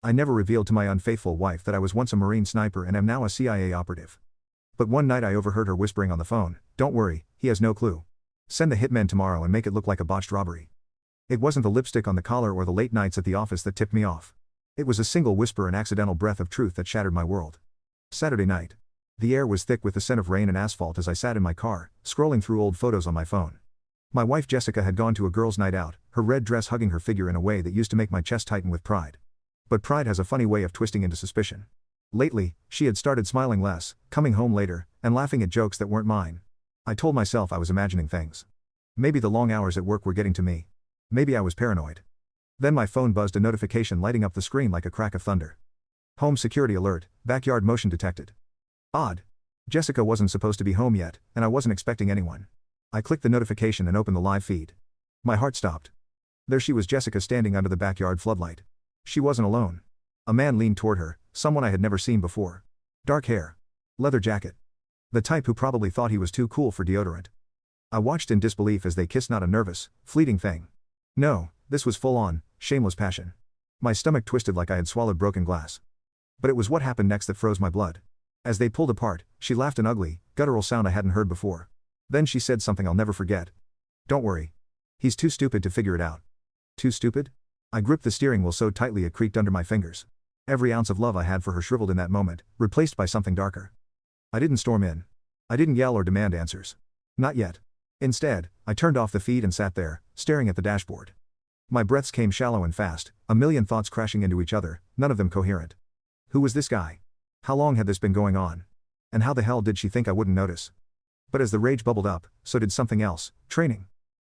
I never revealed to my unfaithful wife that I was once a Marine sniper and am now a CIA operative. But one night I overheard her whispering on the phone, "Don't worry, he has no clue. Send the hitmen tomorrow and make it look like a botched robbery." It wasn't the lipstick on the collar or the late nights at the office that tipped me off. It was a single whisper and accidental breath of truth that shattered my world. Saturday night. The air was thick with the scent of rain and asphalt as I sat in my car, scrolling through old photos on my phone. My wife Jessica had gone to a girls' night out, her red dress hugging her figure in a way that used to make my chest tighten with pride. But pride has a funny way of twisting into suspicion. Lately, she had started smiling less, coming home later, and laughing at jokes that weren't mine. I told myself I was imagining things. Maybe the long hours at work were getting to me. Maybe I was paranoid. Then my phone buzzed, a notification lighting up the screen like a crack of thunder. Home security alert, backyard motion detected. Odd. Jessica wasn't supposed to be home yet, and I wasn't expecting anyone. I clicked the notification and opened the live feed. My heart stopped. There she was, Jessica, standing under the backyard floodlight. She wasn't alone. A man leaned toward her, someone I had never seen before. Dark hair. Leather jacket. The type who probably thought he was too cool for deodorant. I watched in disbelief as they kissed, not a nervous, fleeting thing. No, this was full-on, shameless passion. My stomach twisted like I had swallowed broken glass. But it was what happened next that froze my blood. As they pulled apart, she laughed, an ugly, guttural sound I hadn't heard before. Then she said something I'll never forget. "Don't worry. He's too stupid to figure it out." Too stupid? I gripped the steering wheel so tightly it creaked under my fingers. Every ounce of love I had for her shriveled in that moment, replaced by something darker. I didn't storm in. I didn't yell or demand answers. Not yet. Instead, I turned off the feed and sat there, staring at the dashboard. My breaths came shallow and fast, a million thoughts crashing into each other, none of them coherent. Who was this guy? How long had this been going on? And how the hell did she think I wouldn't notice? But as the rage bubbled up, so did something else: training.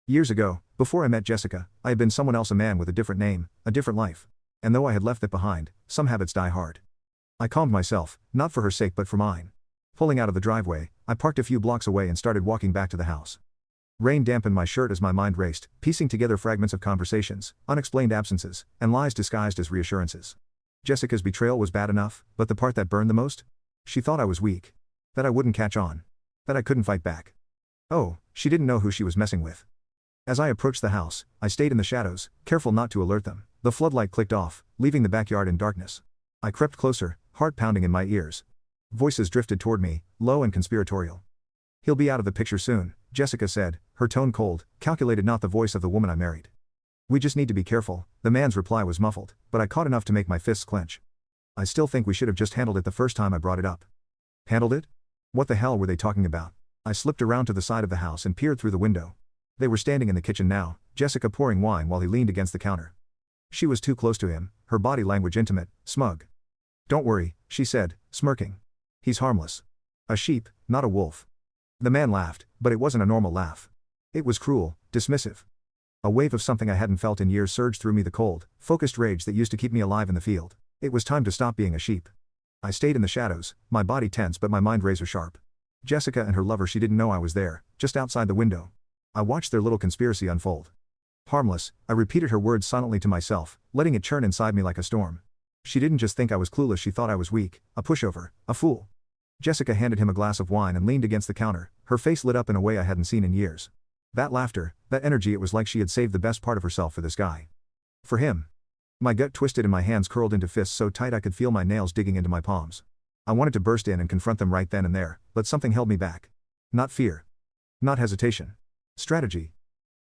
Years ago, before I met Jessica, I had been someone else, a man with a different name, a different life. And though I had left that behind, some habits die hard. I calmed myself, not for her sake but for mine. Pulling out of the driveway, I parked a few blocks away and started walking back to the house. Rain dampened my shirt as my mind raced, piecing together fragments of conversations, unexplained absences, and lies disguised as reassurances. Jessica's betrayal was bad enough, but the part that burned the most? She thought I was weak. That I wouldn't catch on. That I couldn't fight back. Oh, she didn't know who she was messing with. As I approached the house, I stayed in the shadows, careful not to alert them. The floodlight clicked off, leaving the backyard in darkness. I crept closer, heart pounding in my ears. Voices drifted toward me, low and conspiratorial. "He'll be out of the picture soon," Jessica said, her tone cold, calculated, not the voice of the woman I married. "We just need to be careful." The man's reply was muffled, but I caught enough to make my fists clench. "I still think we should have just handled it the first time I brought it up." Handled it? What the hell were they talking about? I slipped around to the side of the house and peered through the window. They were standing in the kitchen now, Jessica pouring wine while he leaned against the counter. She was too close to him, her body language intimate, smug. "Don't worry," she said, smirking. "He's harmless. A sheep, not a wolf." The man laughed, but it wasn't a normal laugh. It was cruel, dismissive. A wave of something I hadn't felt in years surged through me, the cold, focused rage that used to keep me alive in the field. It was time to stop being a sheep. I stayed in the shadows, my body tense but my mind razor sharp. Jessica and her lover, she didn't know I was there, just outside the window. I watched their little conspiracy unfold. Harmless, I repeated her words silently to myself, letting it churn inside me like a storm. She didn't just think I was clueless, she thought I was weak, a pushover, a fool. Jessica handed him a glass of wine and leaned against the counter, her face lit up in a way I hadn't seen in years. That laughter, that energy, it was like she had saved the best part of herself for this guy. For him. My gut twisted and my hands curled into fists so tight I could feel my nails digging into my palms. I wanted to burst in and confront them right then and there, but something held me back. Not fear. Not hesitation. Strategy.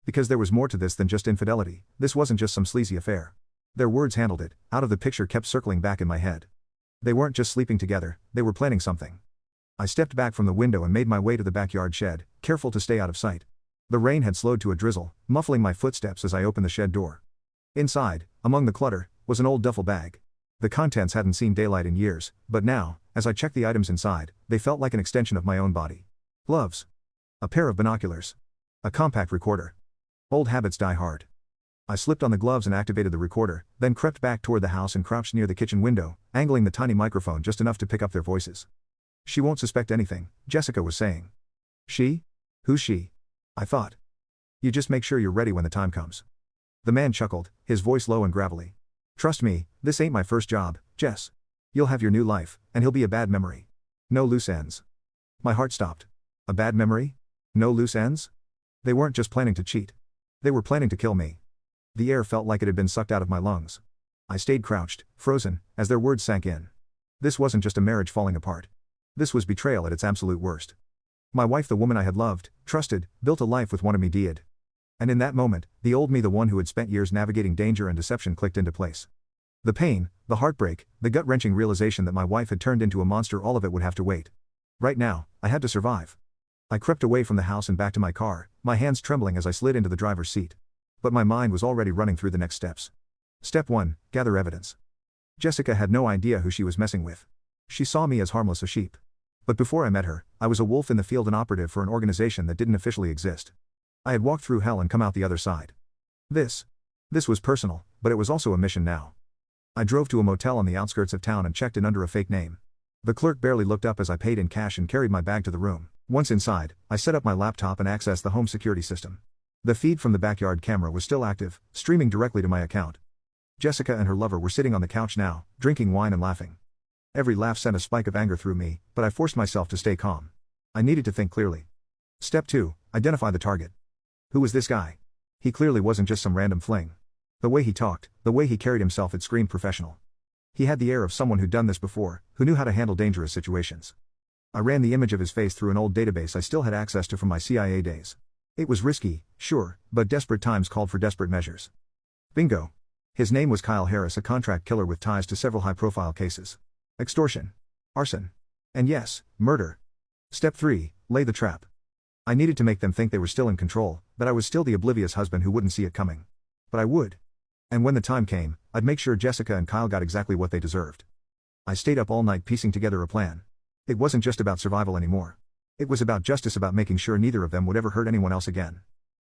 Because there was more to this than just infidelity. This wasn't just some sleazy affair. Their words handled it. Out of the picture kept circling back in my head. They weren't just sleeping together, they were planning something. I stepped back from the window and made my way to the backyard shed, careful to stay out of sight. The rain had slowed to a drizzle, muffling my footsteps as I opened the shed door. Inside, among the clutter, was an old duffel bag. The contents hadn't seen daylight in years, but now, as I checked the items inside, they felt like an extension of my own body. Gloves. A pair of binoculars. A compact recorder. Old habits die hard. I slipped on the gloves and activated the recorder, then crept back toward the house and crouched near the kitchen window, angling the tiny microphone just enough to pick up their voices. "She won't suspect anything," Jessica was saying. "She? Who's she?" I thought. "You just make sure you're ready when the time comes." The man chuckled, his voice low and gravelly. "Trust me, this ain't my first job, Jess. You'll have your new life, and he'll be a bad memory. No loose ends." My heart stopped. A bad memory? No loose ends? They weren't just planning to cheat. They were planning to kill me. The air felt like it had been sucked out of my lungs. I stayed crouched, frozen, as their words sank in. This wasn't just a marriage falling apart. This was betrayal at its absolute worst. My wife, the woman I had loved, trusted, built a life with, wanted me dead. And in that moment, the old me, the one who had spent years navigating danger and deception, clicked into place. The pain, the heartbreak, the gut-wrenching realization that my wife had turned into a monster, all of it would have to wait. Right now, I had to survive. I crept away from the house and back to my car, my hands trembling as I slid into the driver's seat. But my mind was already running through the next steps. Step 1, gather evidence. Jessica had no idea who she was messing with. She saw me as harmless, a sheep. But before I met her, I was a wolf in the field, an operative for an organization that didn't officially exist. I had walked through hell and come out the other side. This was personal, but it was also a mission now. I drove to a motel on the outskirts of town and checked in under a fake name. The clerk barely looked up as I paid in cash and carried my bag to the room. Once inside, I set up my laptop and accessed the home security system. The feed from the backyard camera was still active, streaming directly to my account. Jessica and her lover were sitting on the couch now, drinking wine and laughing. Every laugh sent a spike of anger through me, but I forced myself to stay calm. I needed to think clearly. Step 2, identify the target. Who was this guy? He clearly wasn't just some random fling. The way he talked, the way he carried himself, it screamed professional. He had the air of someone who'd done this before, who knew how to handle dangerous situations. I ran the image of his face through an old database I still had access to from my CIA days. It was risky, sure, but desperate times called for desperate measures. Bingo. His name was Kyle Harris, a contract killer with ties to several high-profile cases. Extortion. Arson. And yes, murder. Step 3, lay the trap. I needed to make them think they were still in control, that I was still the oblivious husband who wouldn't see it coming. But I would. And when the time came, I'd make sure Jessica and Kyle got exactly what they deserved. I stayed up all night piecing together a plan. It wasn't just about survival anymore. It was about justice, about making sure neither of them would ever hurt anyone else again.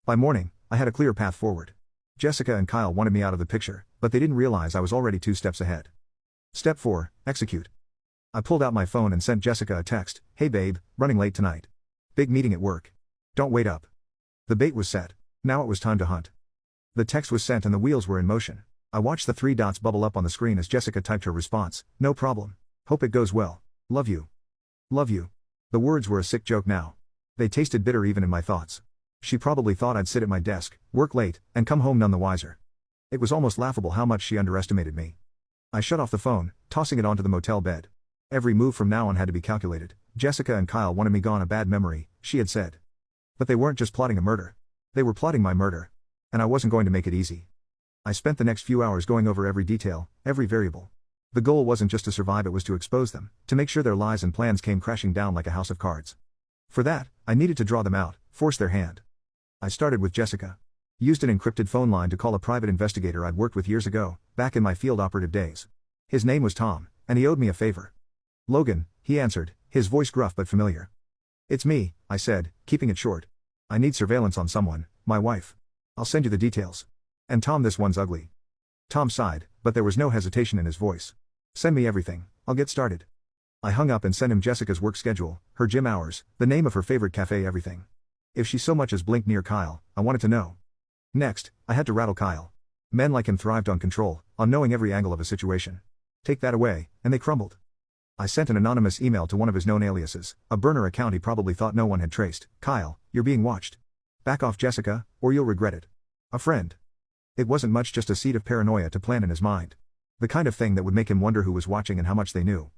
By morning, I had a clear path forward. Jessica and Kyle wanted me out of the picture, but they didn't realize I was already 2 steps ahead. Step 4, execute. I pulled out my phone and sent Jessica a text. Hey babe, running late tonight. Big meeting at work. Don't wait up. The bait was set. Now it was time to hunt. The text was sent and the wheels were in motion. I watched the 3 dots bubble up on the screen as Jessica typed her response. No problem. Hope it goes well. Love you. Love you. The words were a sick joke now. They tasted bitter even in my thoughts. She probably thought I'd sit at my desk, work late, and come home none the wiser. It was almost laughable how much she underestimated me. I shut off the phone, tossing it onto the motel bed. Every move from now on had to be calculated. Jessica and Kyle wanted me gone, a bad memory, she had said. But they weren't just plotting a murder. They were plotting my murder. And I wasn't going to make it easy. I spent the next few hours going over every detail, every variable. The goal wasn't just to survive, it was to expose them, to make sure their lies and plans came crashing down like a house of cards. For that, I needed to draw them out, force their hand. I started with Jessica. Used an encrypted phone line to call a private investigator I'd worked with years ago, back in my field operative days. His name was Tom, and he owed me a favor. Logan, he answered, his voice gruff but familiar. It's me, I said, keeping it short. I need surveillance on someone, my wife. I'll send you the details. And Tom, this one's ugly. Tom sighed, but there was no hesitation in his voice. Send me everything, I'll get started. I hung up and sent him Jessica's work schedule, her gym hours, the name of her favorite cafe, everything. If she so much as blinked near Kyle, I wanted to know. Next, I had to rattle Kyle. Men like him thrived on control, on knowing every angle of a situation. Take that away, and they crumbled. I sent an anonymous email to one of his known aliases, a burner account he probably thought no one had traced. Kyle, you're being watched. Back off, Jessica, or you'll regret it. A friend. It wasn't much, just a seed of paranoia to plant in his mind. The kind of thing that would make him wonder who was watching and how much they knew.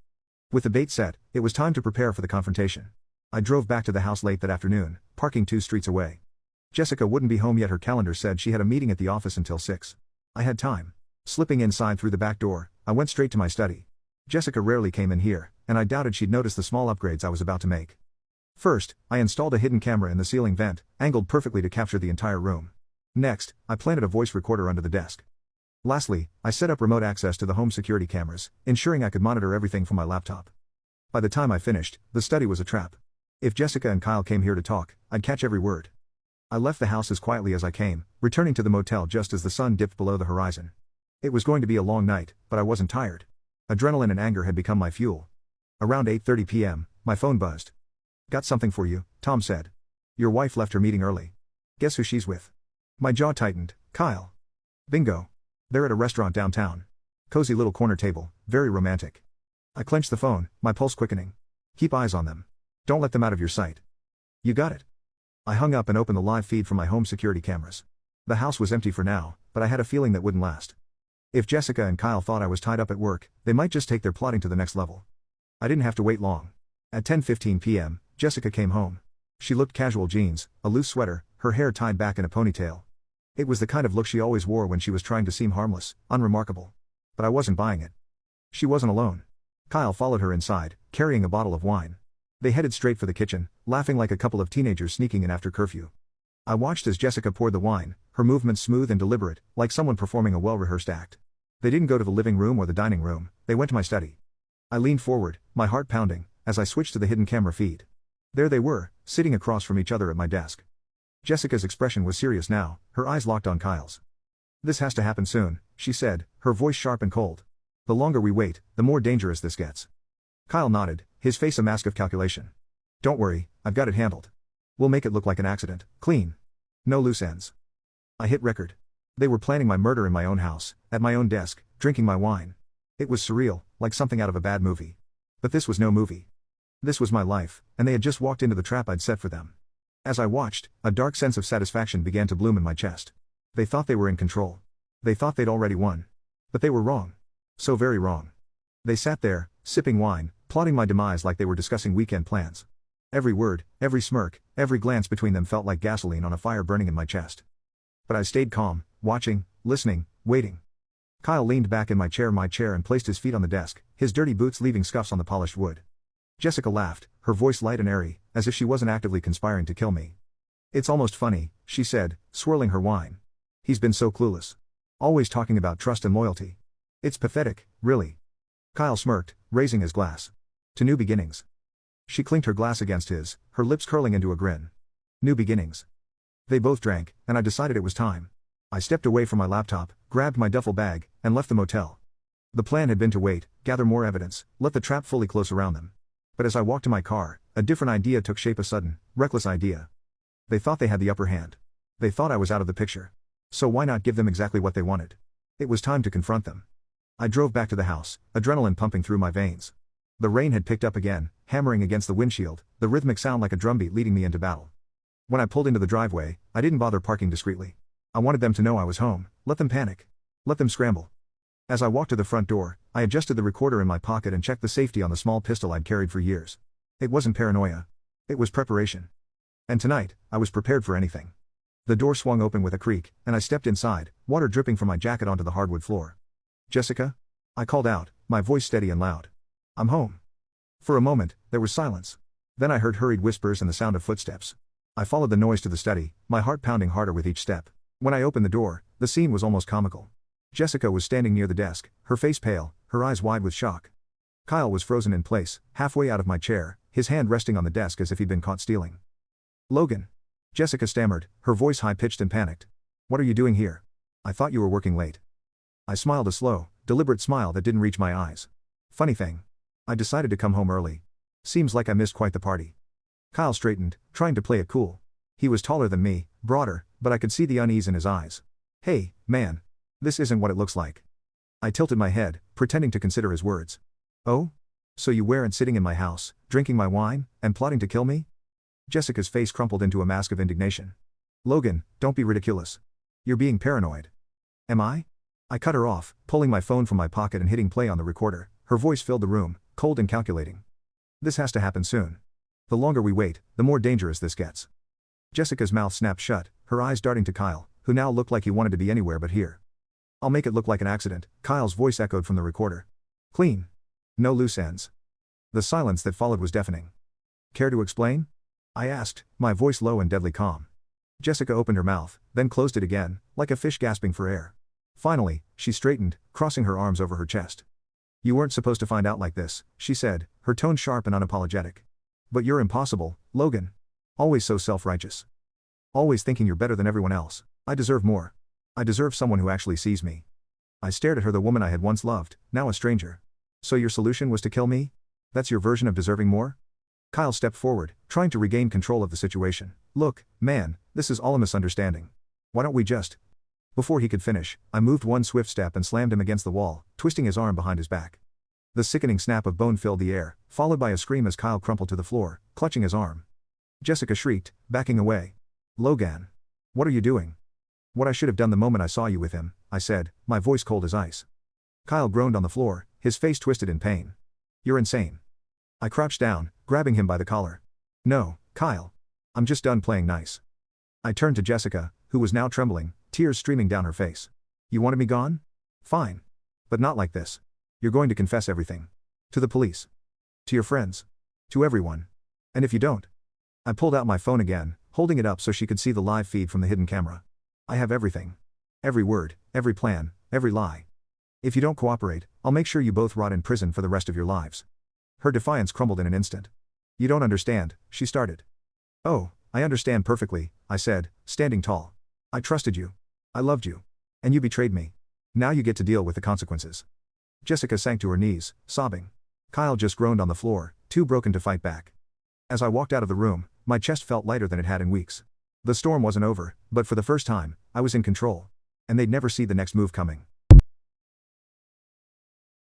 With the bait set, it was time to prepare for the confrontation. I drove back to the house late that afternoon, parking 2 streets away. Jessica wouldn't be home yet, her calendar said she had a meeting at the office until 6. I had time. Slipping inside through the back door, I went straight to my study. Jessica rarely came in here, and I doubted she'd notice the small upgrades I was about to make. First, I installed a hidden camera in the ceiling vent, angled perfectly to capture the entire room. Next, I planted a voice recorder under the desk. Lastly, I set up remote access to the home security cameras, ensuring I could monitor everything from my laptop. By the time I finished, the study was a trap. If Jessica and Kyle came here to talk, I'd catch every word. I left the house as quietly as I came, returning to the motel just as the sun dipped below the horizon. It was going to be a long night, but I wasn't tired. Adrenaline and anger had become my fuel. Around 8:30 p.m., my phone buzzed. Got something for you, Tom said. Your wife left her meeting early. Guess who she's with? My jaw tightened. Kyle. Bingo. They're at a restaurant downtown. Cozy little corner table, very romantic. I clenched the phone, my pulse quickening. Keep eyes on them. Don't let them out of your sight. You got it. I hung up and opened the live feed from my home security cameras. The house was empty for now, but I had a feeling that wouldn't last. If Jessica and Kyle thought I was tied up at work, they might just take their plotting to the next level. I didn't have to wait long. At 10:15 p.m., Jessica came home. She looked casual: jeans, a loose sweater, her hair tied back in a ponytail. It was the kind of look she always wore when she was trying to seem harmless, unremarkable. But I wasn't buying it. She wasn't alone. Kyle followed her inside, carrying a bottle of wine. They headed straight for the kitchen, laughing like a couple of teenagers sneaking in after curfew. I watched as Jessica poured the wine, her movements smooth and deliberate, like someone performing a well-rehearsed act. They didn't go to the living room or the dining room, they went to my study. I leaned forward, my heart pounding, as I switched to the hidden camera feed. There they were, sitting across from each other at my desk. Jessica's expression was serious now, her eyes locked on Kyle's. "This has to happen soon," she said, her voice sharp and cold. "The longer we wait, the more dangerous this gets." Kyle nodded, his face a mask of calculation. "Don't worry, I've got it handled. We'll make it look like an accident, clean. No loose ends." I hit record. They were planning my murder in my own house, at my own desk, drinking my wine. It was surreal, like something out of a bad movie. But this was no movie. This was my life, and they had just walked into the trap I'd set for them. As I watched, a dark sense of satisfaction began to bloom in my chest. They thought they were in control. They thought they'd already won. But they were wrong. So very wrong. They sat there, sipping wine, plotting my demise like they were discussing weekend plans. Every word, every smirk, every glance between them felt like gasoline on a fire burning in my chest. But I stayed calm, watching, listening, waiting. Kyle leaned back in my chair and placed his feet on the desk, his dirty boots leaving scuffs on the polished wood. Jessica laughed, her voice light and airy, as if she wasn't actively conspiring to kill me. "It's almost funny," she said, swirling her wine. "He's been so clueless. Always talking about trust and loyalty. It's pathetic, really." Kyle smirked, raising his glass. "To new beginnings." She clinked her glass against his, her lips curling into a grin. New beginnings. They both drank, and I decided it was time. I stepped away from my laptop, grabbed my duffel bag, and left the motel. The plan had been to wait, gather more evidence, let the trap fully close around them. But as I walked to my car, a different idea took shape, a sudden, reckless idea. They thought they had the upper hand. They thought I was out of the picture. So why not give them exactly what they wanted? It was time to confront them. I drove back to the house, adrenaline pumping through my veins. The rain had picked up again, hammering against the windshield, the rhythmic sound like a drumbeat leading me into battle. When I pulled into the driveway, I didn't bother parking discreetly. I wanted them to know I was home, let them panic. Let them scramble. As I walked to the front door, I adjusted the recorder in my pocket and checked the safety on the small pistol I'd carried for years. It wasn't paranoia. It was preparation. And tonight, I was prepared for anything. The door swung open with a creak, and I stepped inside, water dripping from my jacket onto the hardwood floor. "Jessica?" I called out, my voice steady and loud. "I'm home." For a moment, there was silence. Then I heard hurried whispers and the sound of footsteps. I followed the noise to the study, my heart pounding harder with each step. When I opened the door, the scene was almost comical. Jessica was standing near the desk, her face pale, her eyes wide with shock. Kyle was frozen in place, halfway out of my chair, his hand resting on the desk as if he'd been caught stealing. "Logan." Jessica stammered, her voice high-pitched and panicked. "What are you doing here? I thought you were working late." I smiled, a slow, deliberate smile that didn't reach my eyes. "Funny thing. I decided to come home early. Seems like I missed quite the party." Kyle straightened, trying to play it cool. He was taller than me, broader, but I could see the unease in his eyes. "Hey, man. This isn't what it looks like." I tilted my head, pretending to consider his words. "Oh? So you weren't sitting in my house, drinking my wine, and plotting to kill me?" Jessica's face crumpled into a mask of indignation. "Logan, don't be ridiculous. You're being paranoid." "Am I?" I cut her off, pulling my phone from my pocket and hitting play on the recorder. Her voice filled the room, cold and calculating. "This has to happen soon. The longer we wait, the more dangerous this gets." Jessica's mouth snapped shut, her eyes darting to Kyle, who now looked like he wanted to be anywhere but here. "I'll make it look like an accident," Kyle's voice echoed from the recorder. "Clean. No loose ends." The silence that followed was deafening. "Care to explain?" I asked, my voice low and deadly calm. Jessica opened her mouth, then closed it again, like a fish gasping for air. Finally, she straightened, crossing her arms over her chest. "You weren't supposed to find out like this," she said, her tone sharp and unapologetic. "But you're impossible, Logan. Always so self-righteous. Always thinking you're better than everyone else. I deserve more. I deserve someone who actually sees me." I stared at her, the woman I had once loved, now a stranger. "So your solution was to kill me? That's your version of deserving more?" Kyle stepped forward, trying to regain control of the situation. "Look, man, this is all a misunderstanding. Why don't we just..." Before he could finish, I moved one swift step and slammed him against the wall, twisting his arm behind his back. The sickening snap of bone filled the air, followed by a scream as Kyle crumpled to the floor, clutching his arm. Jessica shrieked, backing away. "Logan. What are you doing?" "What I should have done the moment I saw you with him," I said, my voice cold as ice. Kyle groaned on the floor, his face twisted in pain. You're insane. I crouched down, grabbing him by the collar. No, Kyle. I'm just done playing nice. I turned to Jessica, who was now trembling, tears streaming down her face. You wanted me gone? Fine. But not like this. You're going to confess everything. To the police. To your friends. To everyone. And if you don't. I pulled out my phone again, holding it up so she could see the live feed from the hidden camera. I have everything. Every word, every plan, every lie. If you don't cooperate, I'll make sure you both rot in prison for the rest of your lives. Her defiance crumbled in an instant. You don't understand, she started. Oh, I understand perfectly, I said, standing tall. I trusted you. I loved you. And you betrayed me. Now you get to deal with the consequences. Jessica sank to her knees, sobbing. Kyle just groaned on the floor, too broken to fight back. As I walked out of the room, my chest felt lighter than it had in weeks. The storm wasn't over, but for the first time, I was in control. And they'd never see the next move coming.